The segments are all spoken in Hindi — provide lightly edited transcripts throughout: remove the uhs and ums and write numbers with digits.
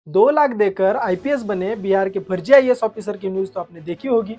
2 लाख देकर आईपीएस बने बिहार के फर्जी आईएएस ऑफिसर की न्यूज तो आपने देखी होगी।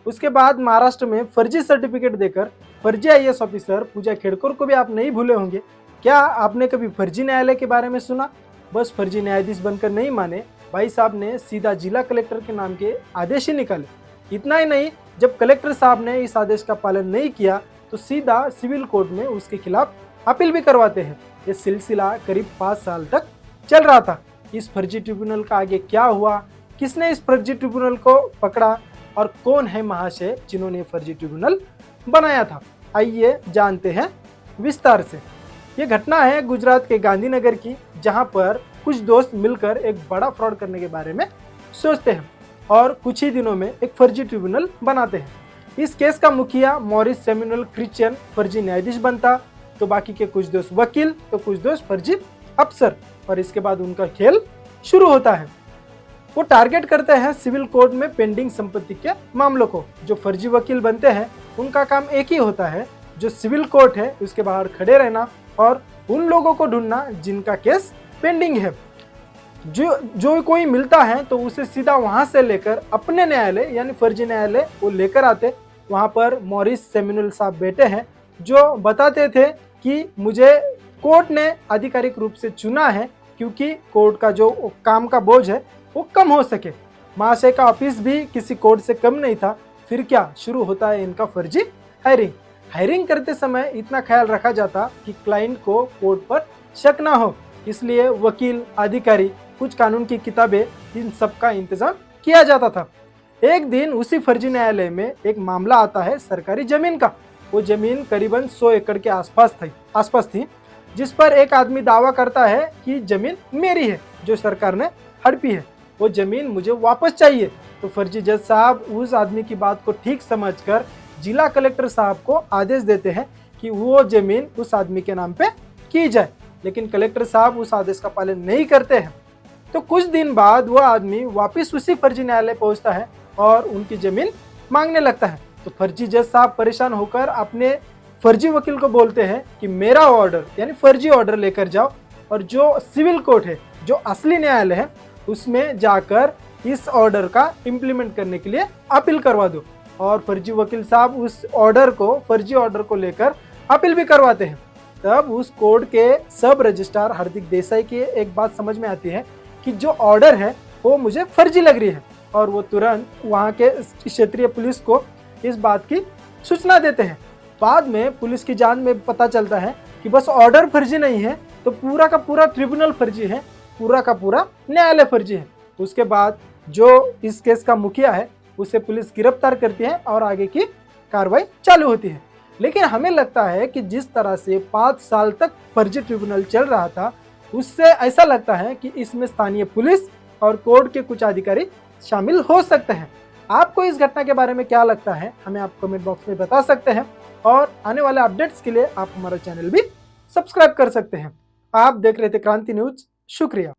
उसके बाद महाराष्ट्र में फर्जी सर्टिफिकेट देकर फर्जी आईएएस ऑफिसर पूजा खेड़कर को भी आप नहीं भूले होंगे। क्या आपने कभी फर्जी न्यायालय के बारे में सुना? बस फर्जी न्यायाधीश बनकर नहीं माने, भाई साहब ने सीधा जिला कलेक्टर के नाम के आदेश ही निकाले। इतना ही नहीं, जब कलेक्टर साहब ने इस आदेश का पालन नहीं किया तो सीधा सिविल कोर्ट में उसके खिलाफ अपील भी करवाते हैं। ये सिलसिला करीब 5 साल तक चल रहा था। इस फर्जी ट्रिब्यूनल का आगे क्या हुआ, किसने इस फर्जी ट्रिब्यूनल को पकड़ा और कौन है महाशय जिन्होंने फर्जी ट्रिब्यूनल बनाया था, आइए जानते हैं विस्तार से। ये घटना है गुजरात के गांधीनगर की, जहां पर कुछ दोस्त मिलकर एक बड़ा फ्रॉड करने के बारे में सोचते हैं और कुछ ही दिनों में एक फर्जी ट्रिब्यूनल बनाते हैं। इस केस का मुखिया मॉरिस सैमुअल क्रिश्चियन फर्जी न्यायाधीश बनता, तो बाकी के कुछ दोस्त वकील, तो कुछ दोस्त फर्जी अफसर, और इसके बाद उनका खेल शुरू होता है। वो टारगेट करते हैं सिविल कोर्ट में पेंडिंग संपत्ति के मामलों को। जो फर्जी वकील बनते हैं उनका काम एक ही होता है, जो सिविल कोर्ट है उसके बाहर खड़े रहना और उन लोगों को ढूंढना जिनका केस पेंडिंग है। जो कोई मिलता है तो उसे सीधा वहां से लेकर अपने न्यायालय यानी फर्जी न्यायालय वो लेकर आते। वहां पर मॉरिस सैमुअल साहब बैठे हैं जो बताते थे कि मुझे कोर्ट ने आधिकारिक रूप से चुना है क्योंकि कोर्ट का जो काम का बोझ है वो कम हो सके। महाशय का ऑफिस भी किसी कोर्ट से कम नहीं था। फिर क्या शुरू होता है इनका फर्जी हायरिंग करते समय इतना ख्याल रखा जाता कि क्लाइंट को कोर्ट पर शक ना हो, इसलिए वकील, अधिकारी, कुछ कानून की किताबें, इन सब का इंतजाम किया जाता था। एक दिन उसी फर्जी न्यायालय में एक मामला आता है सरकारी जमीन का। वो जमीन करीबन 100 एकड़ के आसपास थी, जिस पर एक आदमी दावा करता है कि जमीन मेरी है जो सरकार ने हड़पी है, वो जमीन मुझे वापस चाहिए। तो फर्जी जज साहब उस आदमी की बात को ठीक समझकर जिला कलेक्टर साहब को आदेश देते हैं कि वो जमीन उस आदमी के नाम पे की जाए, लेकिन कलेक्टर साहब उस आदेश का पालन नहीं करते हैं। तो कुछ दिन बाद वो आदमी वापस उसी फर्जी न्यायालय पहुंचता है और उनकी जमीन मांगने लगता है। तो फर्जी जज साहब परेशान होकर अपने फर्जी वकील को बोलते हैं कि मेरा ऑर्डर यानी फर्जी ऑर्डर लेकर जाओ और जो सिविल कोर्ट है, जो असली न्यायालय है, उसमें जाकर इस ऑर्डर का इम्प्लीमेंट करने के लिए अपील करवा दो। और फर्जी वकील साहब उस फर्जी ऑर्डर को लेकर अपील भी करवाते हैं। तब उस कोर्ट के सब रजिस्ट्रार हार्दिक देसाई की एक बात समझ में आती है कि जो ऑर्डर है वो मुझे फर्जी लग रही है, और वो तुरंत वहाँ के क्षेत्रीय पुलिस को इस बात की सूचना देते हैं। बाद में पुलिस की जांच में पता चलता है कि बस ऑर्डर फर्जी नहीं है तो पूरा का पूरा ट्रिब्यूनल फर्जी है, पूरा का पूरा न्यायालय फर्जी है। उसके बाद जो इस केस का मुखिया है उसे पुलिस गिरफ्तार करती है और आगे की कार्रवाई चालू होती है। लेकिन हमें लगता है कि जिस तरह से 5 साल तक फर्जी ट्रिब्यूनल चल रहा था, उससे ऐसा लगता है कि इसमें स्थानीय पुलिस और कोर्ट के कुछ अधिकारी शामिल हो सकते हैं। आपको इस घटना के बारे में क्या लगता है, हमें आप कमेंट बॉक्स में बता सकते हैं, और आने वाले अपडेट्स के लिए आप हमारा चैनल भी सब्सक्राइब कर सकते हैं। आप देख रहे थे क्रांति न्यूज। शुक्रिया।